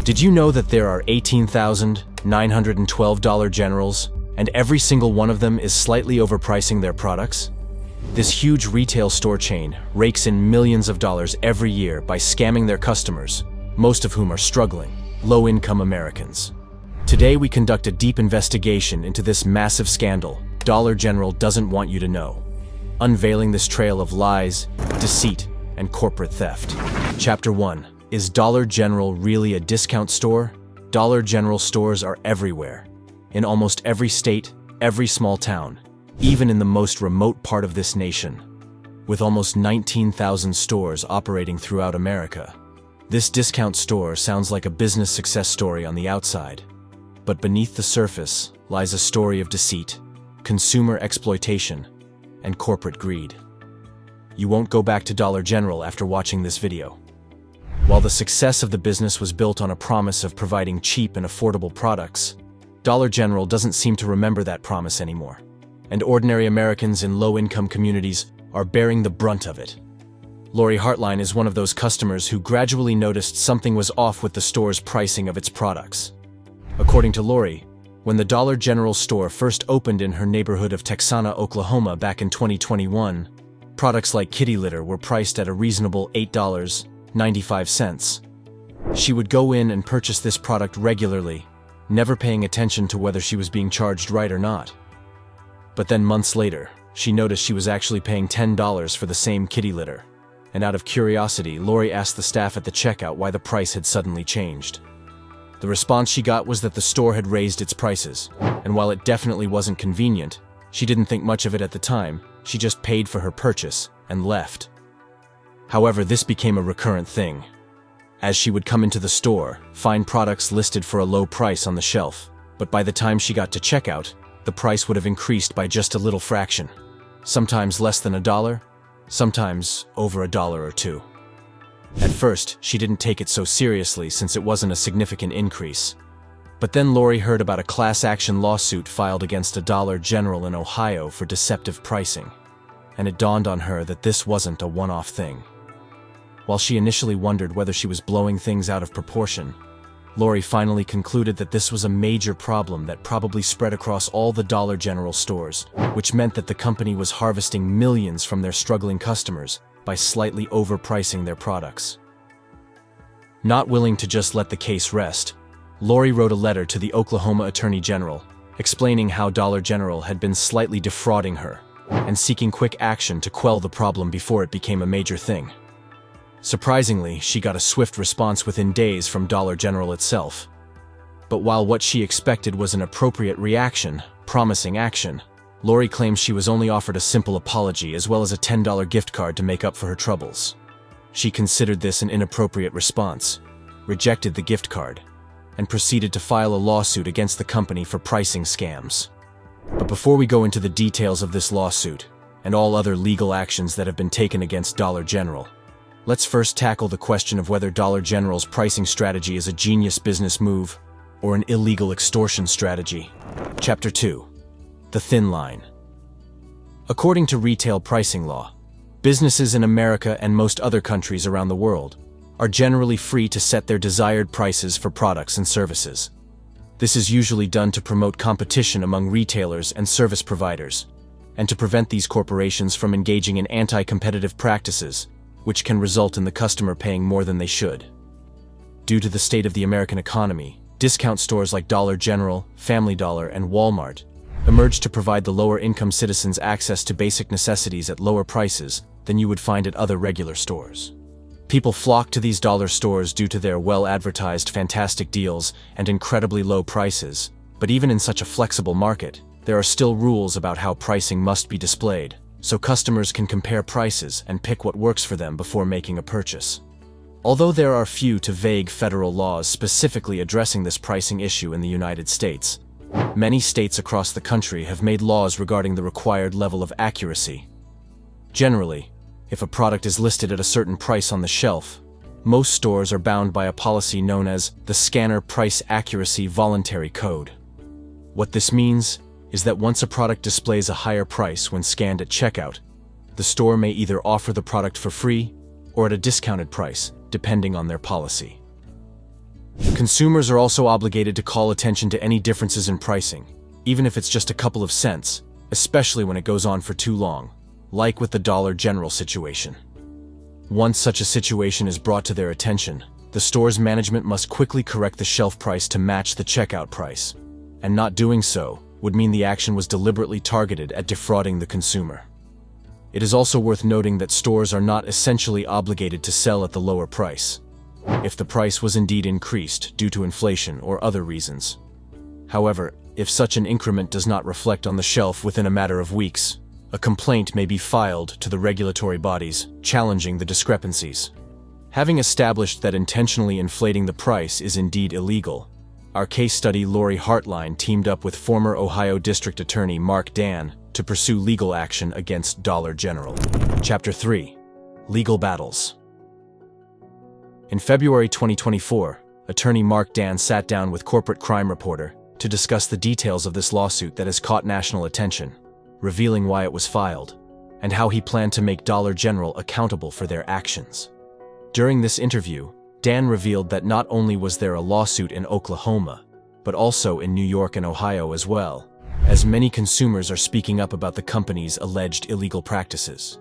Did you know that there are 18,912 Dollar Generals, and every single one of them is slightly overpricing their products? This huge retail store chain rakes in millions of dollars every year by scamming their customers, most of whom are struggling, low-income Americans. Today we conduct a deep investigation into this massive scandal Dollar General doesn't want you to know, unveiling this trail of lies, deceit, and corporate theft. Chapter 1. Is Dollar General really a discount store? Dollar General stores are everywhere, in almost every state, every small town, even in the most remote part of this nation. With almost 19,000 stores operating throughout America, this discount store sounds like a business success story on the outside. But beneath the surface lies a story of deceit, consumer exploitation, and corporate greed. You won't go back to Dollar General after watching this video. While the success of the business was built on a promise of providing cheap and affordable products, Dollar General doesn't seem to remember that promise anymore, and ordinary Americans in low-income communities are bearing the brunt of it. Lori Hartline is one of those customers who gradually noticed something was off with the store's pricing of its products. According to Lori, when the Dollar General store first opened in her neighborhood of Texana, Oklahoma back in 2021, products like kitty litter were priced at a reasonable $8.95. She would go in and purchase this product regularly, never paying attention to whether she was being charged right or not. But then months later, she noticed she was actually paying $10 for the same kitty litter, and out of curiosity, Lori asked the staff at the checkout why the price had suddenly changed. The response she got was that the store had raised its prices, and while it definitely wasn't convenient, she didn't think much of it at the time. She just paid for her purchase and left. However, this became a recurrent thing, as she would come into the store, find products listed for a low price on the shelf, but by the time she got to checkout, the price would have increased by just a little fraction, sometimes less than $1, sometimes over $1 or $2. At first, she didn't take it so seriously since it wasn't a significant increase. But then Lori heard about a class action lawsuit filed against a Dollar General in Ohio for deceptive pricing, and it dawned on her that this wasn't a one-off thing. While she initially wondered whether she was blowing things out of proportion, Lori finally concluded that this was a major problem that probably spread across all the Dollar General stores, which meant that the company was harvesting millions from their struggling customers by slightly overpricing their products. Not willing to just let the case rest, Lori wrote a letter to the Oklahoma Attorney General, explaining how Dollar General had been slightly defrauding her and seeking quick action to quell the problem before it became a major thing. Surprisingly, she got a swift response within days from Dollar General itself. But while what she expected was an appropriate reaction, promising action, Lori claims she was only offered a simple apology as well as a $10 gift card to make up for her troubles. She considered this an inappropriate response, rejected the gift card, and proceeded to file a lawsuit against the company for pricing scams. But before we go into the details of this lawsuit, and all other legal actions that have been taken against Dollar General, let's first tackle the question of whether Dollar General's pricing strategy is a genius business move or an illegal extortion strategy. Chapter 2. The Thin Line. According to retail pricing law, businesses in America and most other countries around the world are generally free to set their desired prices for products and services. This is usually done to promote competition among retailers and service providers, and to prevent these corporations from engaging in anti-competitive practices, which can result in the customer paying more than they should. Due to the state of the American economy, discount stores like Dollar General, Family Dollar, and Walmart emerged to provide the lower-income citizens access to basic necessities at lower prices than you would find at other regular stores. People flock to these dollar stores due to their well-advertised fantastic deals and incredibly low prices, but even in such a flexible market, there are still rules about how pricing must be displayed, so customers can compare prices and pick what works for them before making a purchase. Although there are few to vague federal laws specifically addressing this pricing issue in the United States, many states across the country have made laws regarding the required level of accuracy. Generally, if a product is listed at a certain price on the shelf, most stores are bound by a policy known as the Scanner Price Accuracy Voluntary Code. What this means is that once a product displays a higher price when scanned at checkout, the store may either offer the product for free or at a discounted price, depending on their policy. Consumers are also obligated to call attention to any differences in pricing, even if it's just a couple of cents, especially when it goes on for too long, like with the Dollar General situation. Once such a situation is brought to their attention, the store's management must quickly correct the shelf price to match the checkout price, and not doing so would mean the action was deliberately targeted at defrauding the consumer. It is also worth noting that stores are not essentially obligated to sell at the lower price, if the price was indeed increased due to inflation or other reasons. However, if such an increment does not reflect on the shelf within a matter of weeks, a complaint may be filed to the regulatory bodies, challenging the discrepancies. Having established that intentionally inflating the price is indeed illegal, our case study Lori Hartline teamed up with former Ohio District Attorney Mark Dan to pursue legal action against Dollar General. Chapter 3. Legal Battles. In February 2024, attorney Mark Dan sat down with corporate crime reporter to discuss the details of this lawsuit that has caught national attention, revealing why it was filed, and how he planned to make Dollar General accountable for their actions. During this interview, Dan revealed that not only was there a lawsuit in Oklahoma, but also in New York and Ohio as well, as many consumers are speaking up about the company's alleged illegal practices.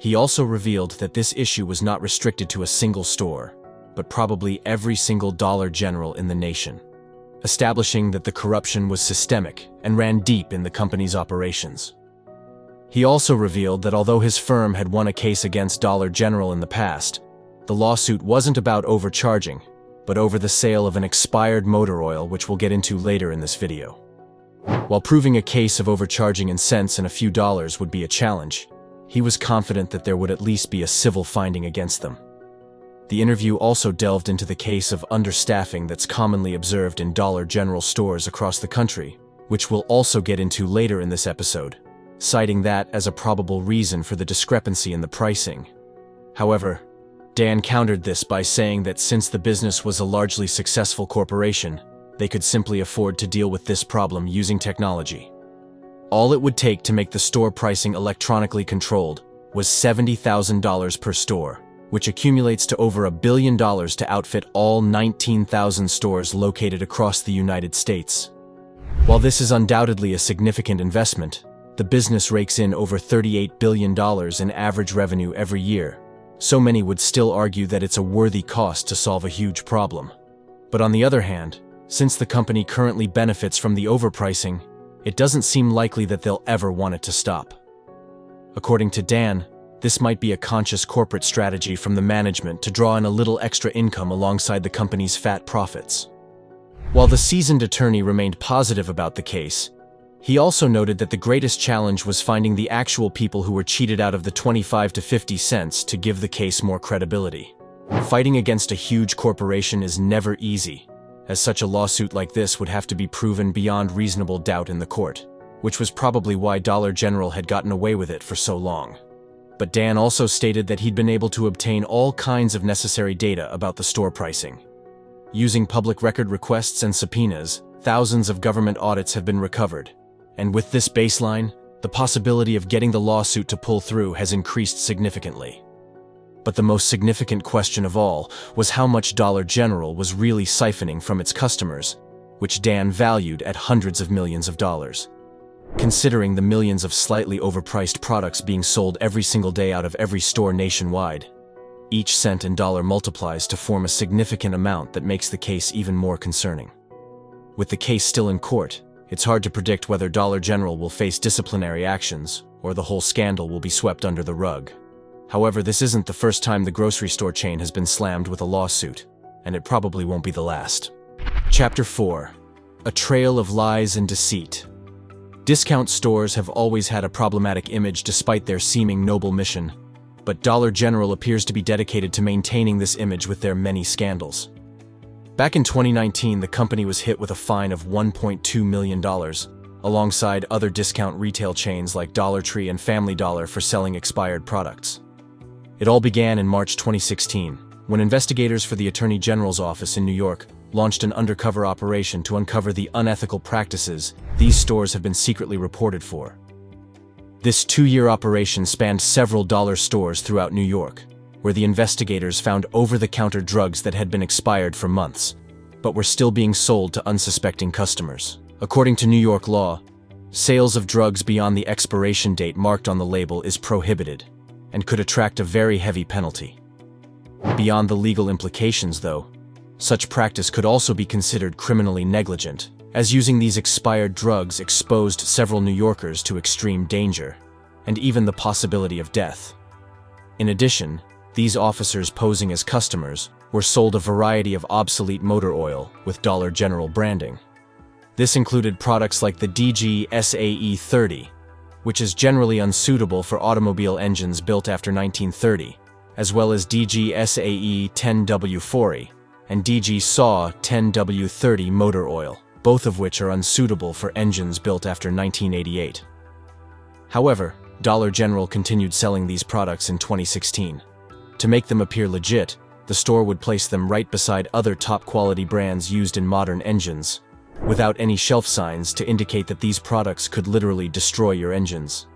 He also revealed that this issue was not restricted to a single store, but probably every single Dollar General in the nation, establishing that the corruption was systemic and ran deep in the company's operations. He also revealed that although his firm had won a case against Dollar General in the past, the lawsuit wasn't about overcharging, but over the sale of an expired motor oil, which we'll get into later in this video. While proving a case of overcharging in cents and a few dollars would be a challenge, he was confident that there would at least be a civil finding against them. The interview also delved into the case of understaffing that's commonly observed in Dollar General stores across the country, which we'll also get into later in this episode, citing that as a probable reason for the discrepancy in the pricing. However, Dan countered this by saying that since the business was a largely successful corporation, they could simply afford to deal with this problem using technology. All it would take to make the store pricing electronically controlled was $70,000 per store, which accumulates to over $1 billion to outfit all 19,000 stores located across the United States. While this is undoubtedly a significant investment, the business rakes in over $38 billion in average revenue every year. So many would still argue that it's a worthy cost to solve a huge problem. But on the other hand, since the company currently benefits from the overpricing, it doesn't seem likely that they'll ever want it to stop. According to Dan, this might be a conscious corporate strategy from the management to draw in a little extra income alongside the company's fat profits. While the seasoned attorney remained positive about the case, he also noted that the greatest challenge was finding the actual people who were cheated out of the 25 to 50 cents to give the case more credibility. Fighting against a huge corporation is never easy, as such a lawsuit like this would have to be proven beyond reasonable doubt in the court, which was probably why Dollar General had gotten away with it for so long. But Dan also stated that he'd been able to obtain all kinds of necessary data about the store pricing. Using public record requests and subpoenas, thousands of government audits have been recovered. And with this baseline, the possibility of getting the lawsuit to pull through has increased significantly. But the most significant question of all was how much Dollar General was really siphoning from its customers, which Dan valued at hundreds of millions of dollars. Considering the millions of slightly overpriced products being sold every single day out of every store nationwide, each cent and dollar multiplies to form a significant amount that makes the case even more concerning. With the case still in court, it's hard to predict whether Dollar General will face disciplinary actions or the whole scandal will be swept under the rug. However, this isn't the first time the grocery store chain has been slammed with a lawsuit, and it probably won't be the last. Chapter 4. A Trail of Lies and Deceit. Discount stores have always had a problematic image despite their seeming noble mission, but Dollar General appears to be dedicated to maintaining this image with their many scandals. Back in 2019, the company was hit with a fine of $1.2 million, alongside other discount retail chains like Dollar Tree and Family Dollar for selling expired products. It all began in March 2016, when investigators for the Attorney General's office in New York launched an undercover operation to uncover the unethical practices these stores have been secretly reported for. This 2-year operation spanned several dollar stores throughout New York, where the investigators found over-the-counter drugs that had been expired for months, but were still being sold to unsuspecting customers. According to New York law, sales of drugs beyond the expiration date marked on the label is prohibited and could attract a very heavy penalty. Beyond the legal implications, though, such practice could also be considered criminally negligent, as using these expired drugs exposed several New Yorkers to extreme danger and even the possibility of death. In addition, these officers posing as customers were sold a variety of obsolete motor oil with Dollar General branding. This included products like the DG SAE 30, which is generally unsuitable for automobile engines built after 1930, as well as DG SAE 10W40 and DG SAW 10W30 motor oil, both of which are unsuitable for engines built after 1988. However, Dollar General continued selling these products in 2016. To make them appear legit, the store would place them right beside other top-quality brands used in modern engines, without any shelf signs to indicate that these products could literally destroy your engines.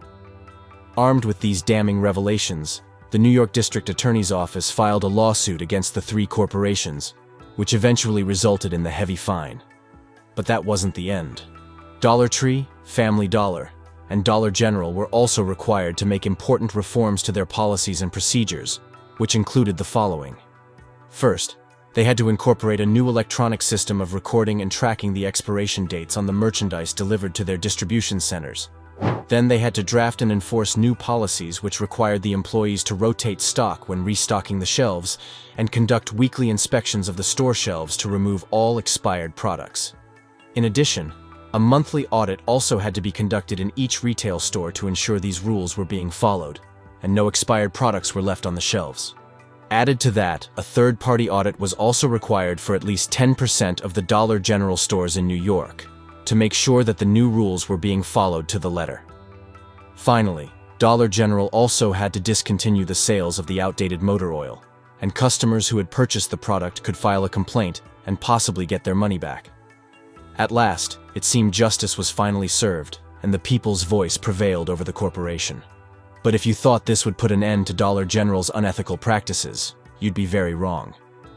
Armed with these damning revelations, the New York District Attorney's Office filed a lawsuit against the three corporations, which eventually resulted in the heavy fine. But that wasn't the end. Dollar Tree, Family Dollar, and Dollar General were also required to make important reforms to their policies and procedures, which included the following. First, they had to incorporate a new electronic system of recording and tracking the expiration dates on the merchandise delivered to their distribution centers. Then they had to draft and enforce new policies which required the employees to rotate stock when restocking the shelves and conduct weekly inspections of the store shelves to remove all expired products. In addition, a monthly audit also had to be conducted in each retail store to ensure these rules were being followed, and no expired products were left on the shelves. Added to that, a third-party audit was also required for at least 10% of the Dollar General stores in New York, to make sure that the new rules were being followed to the letter. Finally, Dollar General also had to discontinue the sales of the outdated motor oil, and customers who had purchased the product could file a complaint and possibly get their money back. At last, it seemed justice was finally served, and the people's voice prevailed over the corporation. But if you thought this would put an end to Dollar General's unethical practices, you'd be very wrong.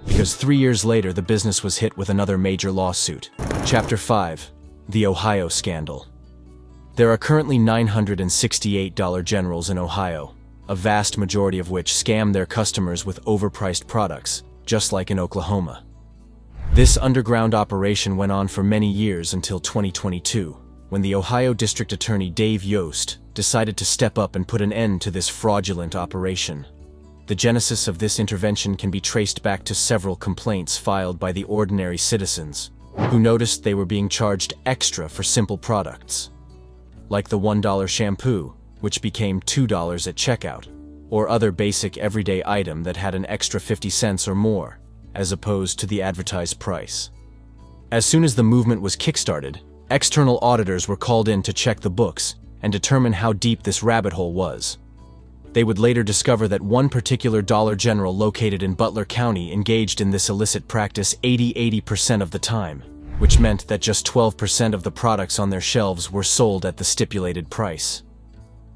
Because 3 years later, the business was hit with another major lawsuit. Chapter 5. The Ohio Scandal. There are currently 968 Dollar Generals in Ohio, a vast majority of which scam their customers with overpriced products, just like in Oklahoma. This underground operation went on for many years until 2022, when the Ohio District Attorney Dave Yost decided to step up and put an end to this fraudulent operation. The genesis of this intervention can be traced back to several complaints filed by the ordinary citizens, who noticed they were being charged extra for simple products, like the $1 shampoo, which became $2 at checkout, or other basic everyday item that had an extra 50 cents or more, as opposed to the advertised price. As soon as the movement was kickstarted, external auditors were called in to check the books and determine how deep this rabbit hole was. They would later discover that one particular Dollar General located in Butler County engaged in this illicit practice 80% of the time, which meant that just 12% of the products on their shelves were sold at the stipulated price.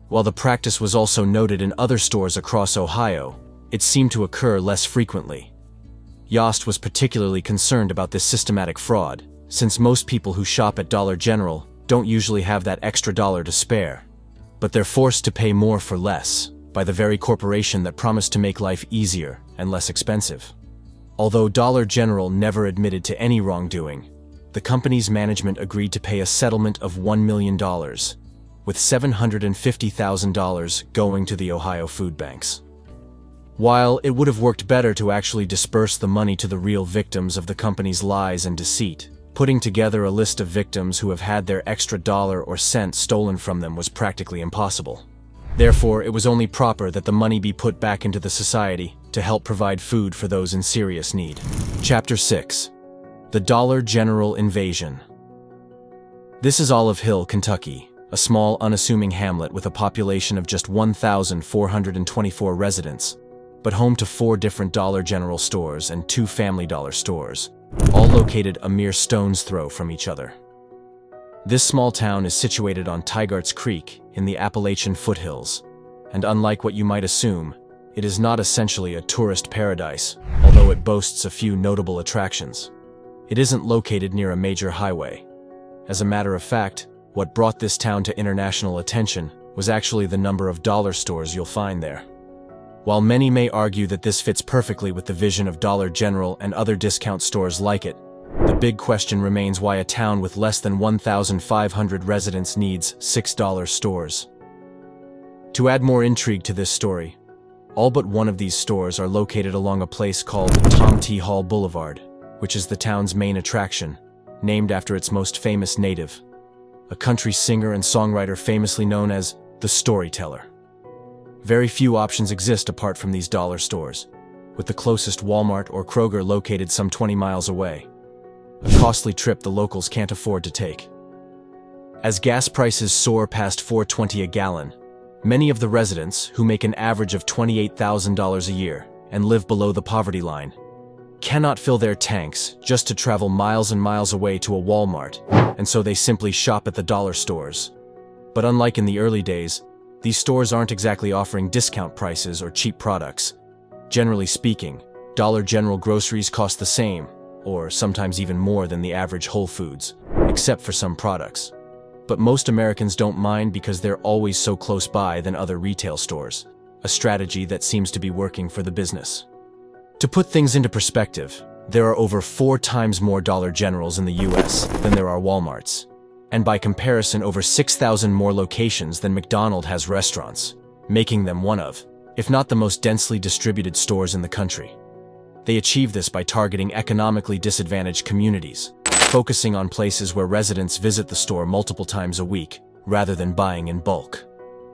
While the practice was also noted in other stores across Ohio, it seemed to occur less frequently. Yost was particularly concerned about this systematic fraud, since most people who shop at Dollar General don't usually have that extra dollar to spare, but they're forced to pay more for less by the very corporation that promised to make life easier and less expensive. Although Dollar General never admitted to any wrongdoing, the company's management agreed to pay a settlement of $1 million, with $750,000 going to the Ohio food banks. While it would have worked better to actually disperse the money to the real victims of the company's lies and deceit, putting together a list of victims who have had their extra dollar or cent stolen from them was practically impossible. Therefore, it was only proper that the money be put back into the society to help provide food for those in serious need. Chapter 6. The Dollar General Invasion. This is Olive Hill, Kentucky, a small, unassuming hamlet with a population of just 1,424 residents, but home to 4 different Dollar General stores and 2 Family Dollar stores, all located a mere stone's throw from each other. This small town is situated on Tygarts Creek in the Appalachian foothills, and unlike what you might assume, it is not essentially a tourist paradise, although it boasts a few notable attractions. it isn't located near a major highway. As a matter of fact, what brought this town to international attention was actually the number of dollar stores you'll find there. While many may argue that this fits perfectly with the vision of Dollar General and other discount stores like it, the big question remains why a town with less than 1,500 residents needs $6 stores. To add more intrigue to this story, all but one of these stores are located along a place called Tom T. Hall Boulevard, which is the town's main attraction, named after its most famous native, a country singer and songwriter famously known as the Storyteller. Very few options exist apart from these dollar stores, with the closest Walmart or Kroger located some 20 miles away, a costly trip the locals can't afford to take. As gas prices soar past $4.20 a gallon, many of the residents, who make an average of $28,000 a year and live below the poverty line, cannot fill their tanks just to travel miles and miles away to a Walmart, and so they simply shop at the dollar stores. But unlike in the early days, these stores aren't exactly offering discount prices or cheap products. Generally speaking, Dollar General groceries cost the same, or sometimes even more than the average Whole Foods, except for some products. But most Americans don't mind because they're always so close by than other retail stores, a strategy that seems to be working for the business. To put things into perspective, there are over 4 times more Dollar Generals in the US than there are Walmarts, and by comparison over 6,000 more locations than McDonald's has restaurants, making them one of, if not the most densely distributed stores in the country. They achieve this by targeting economically disadvantaged communities, focusing on places where residents visit the store multiple times a week, rather than buying in bulk.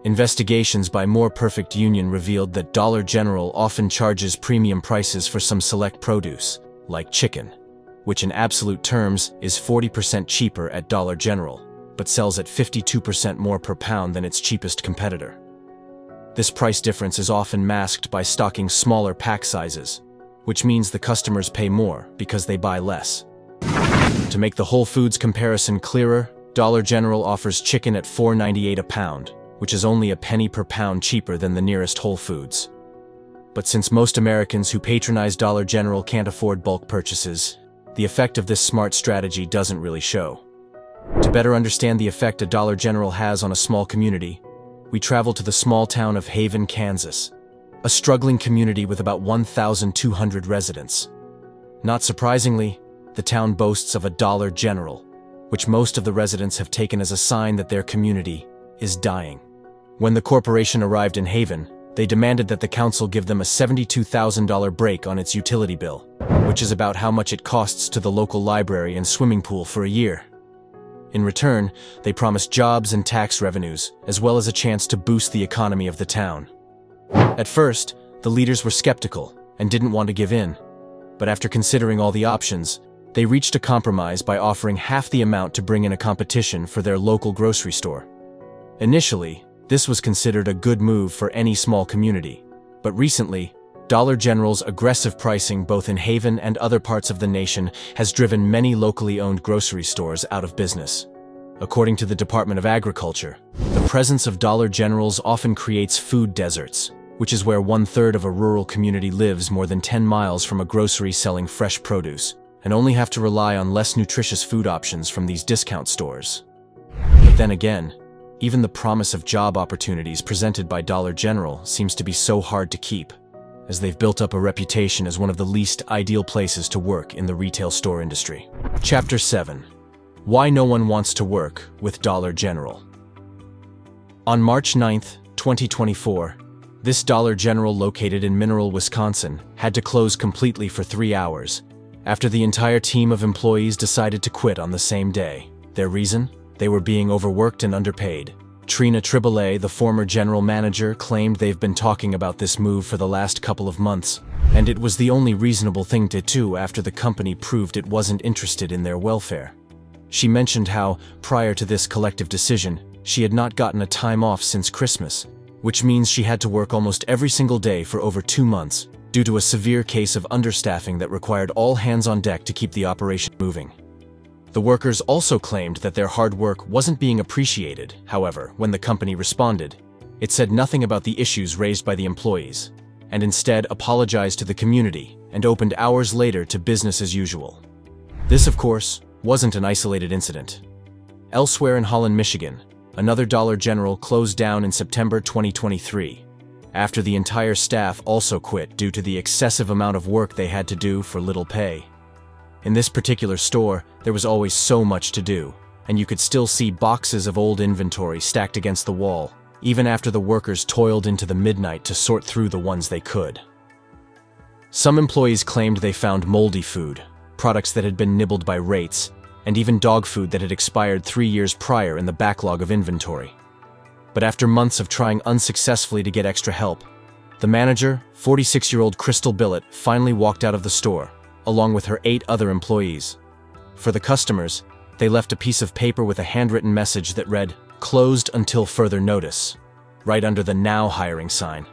Investigations by More Perfect Union revealed that Dollar General often charges premium prices for some select produce, like chicken, which in absolute terms is 40% cheaper at Dollar General, but sells at 52% more per pound than its cheapest competitor. This price difference is often masked by stocking smaller pack sizes, which means the customers pay more because they buy less. To make the Whole Foods comparison clearer, Dollar General offers chicken at $4.98 a pound, which is only a penny per pound cheaper than the nearest Whole Foods. But since most Americans who patronize Dollar General can't afford bulk purchases, the effect of this smart strategy doesn't really show. To better understand the effect a Dollar General has on a small community, we travel to the small town of Haven, Kansas, a struggling community with about 1,200 residents. Not surprisingly, the town boasts of a Dollar General, which most of the residents have taken as a sign that their community is dying. When the corporation arrived in Haven, they demanded that the council give them a $72,000 break on its utility bill, which is about how much it costs to the local library and swimming pool for a year. In return, they promised jobs and tax revenues, as well as a chance to boost the economy of the town. At first, the leaders were skeptical and didn't want to give in, but after considering all the options, they reached a compromise by offering half the amount to bring in a competition for their local grocery store. Initially, this was considered a good move for any small community, but recently, Dollar General's aggressive pricing both in Haven and other parts of the nation has driven many locally owned grocery stores out of business. According to the Department of Agriculture, the presence of Dollar Generals often creates food deserts, which is where 1/3 of a rural community lives more than 10 miles from a grocery selling fresh produce, and only have to rely on less nutritious food options from these discount stores. But then again, even the promise of job opportunities presented by Dollar General seems to be so hard to keep, as they've built up a reputation as one of the least ideal places to work in the retail store industry. Chapter 7. Why no one wants to work with Dollar General. On March 9, 2024, this Dollar General located in Mineral, Wisconsin, had to close completely for 3 hours, after the entire team of employees decided to quit on the same day. Their reason? They were being overworked and underpaid. Trina Triboulet, the former general manager, claimed they've been talking about this move for the last couple of months, and it was the only reasonable thing to do after the company proved it wasn't interested in their welfare. She mentioned how, prior to this collective decision, she had not gotten a time off since Christmas, which means she had to work almost every single day for over 2 months, due to a severe case of understaffing that required all hands on deck to keep the operation moving. The workers also claimed that their hard work wasn't being appreciated. However, when the company responded, it said nothing about the issues raised by the employees, and instead apologized to the community and opened hours later to business as usual. This, of course, wasn't an isolated incident. Elsewhere in Holland, Michigan, another Dollar General closed down in September 2023, after the entire staff also quit due to the excessive amount of work they had to do for little pay. In this particular store, there was always so much to do, and you could still see boxes of old inventory stacked against the wall, even after the workers toiled into the midnight to sort through the ones they could. Some employees claimed they found moldy food, products that had been nibbled by rates, and even dog food that had expired 3 years prior in the backlog of inventory. But after months of trying unsuccessfully to get extra help, the manager, 46-year-old Crystal Billett, finally walked out of the store, along with her 8 other employees. For the customers, they left a piece of paper with a handwritten message that read, "Closed until further notice," right under the "Now Hiring" sign.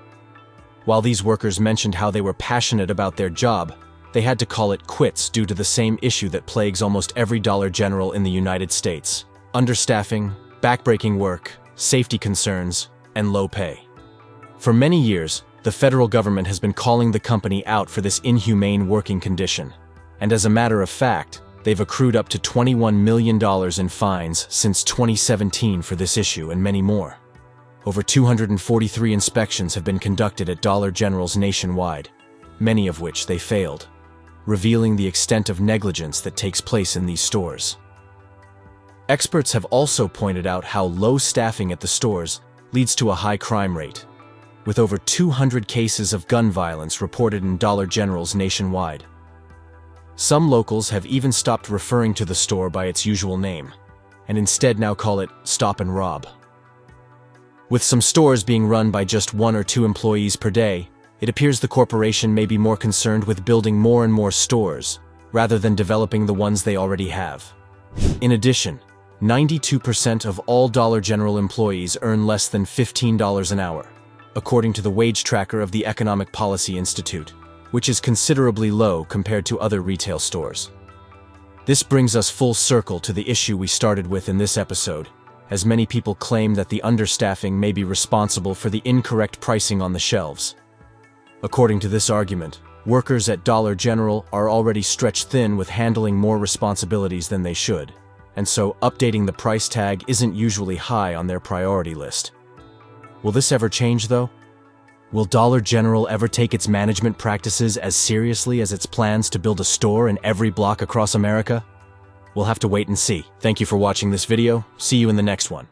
While these workers mentioned how they were passionate about their job, they had to call it quits due to the same issue that plagues almost every Dollar General in the United States: understaffing, backbreaking work, safety concerns, and low pay. For many years, the federal government has been calling the company out for this inhumane working condition, and as a matter of fact, they've accrued up to $21 million in fines since 2017 for this issue and many more. Over 243 inspections have been conducted at Dollar Generals nationwide, many of which they failed, revealing the extent of negligence that takes place in these stores. Experts have also pointed out how low staffing at the stores leads to a high crime rate, with over 200 cases of gun violence reported in Dollar Generals nationwide. Some locals have even stopped referring to the store by its usual name, and instead now call it Stop and Rob. With some stores being run by just 1 or 2 employees per day, it appears the corporation may be more concerned with building more and more stores, rather than developing the ones they already have. In addition, 92% of all Dollar General employees earn less than $15 an hour, according to the wage tracker of the Economic Policy Institute, which is considerably low compared to other retail stores. This brings us full circle to the issue we started with in this episode, as many people claim that the understaffing may be responsible for the incorrect pricing on the shelves. According to this argument, workers at Dollar General are already stretched thin with handling more responsibilities than they should, and so updating the price tag isn't usually high on their priority list. Will this ever change, though? Will Dollar General ever take its management practices as seriously as its plans to build a store in every block across America? We'll have to wait and see. Thank you for watching this video. See you in the next one.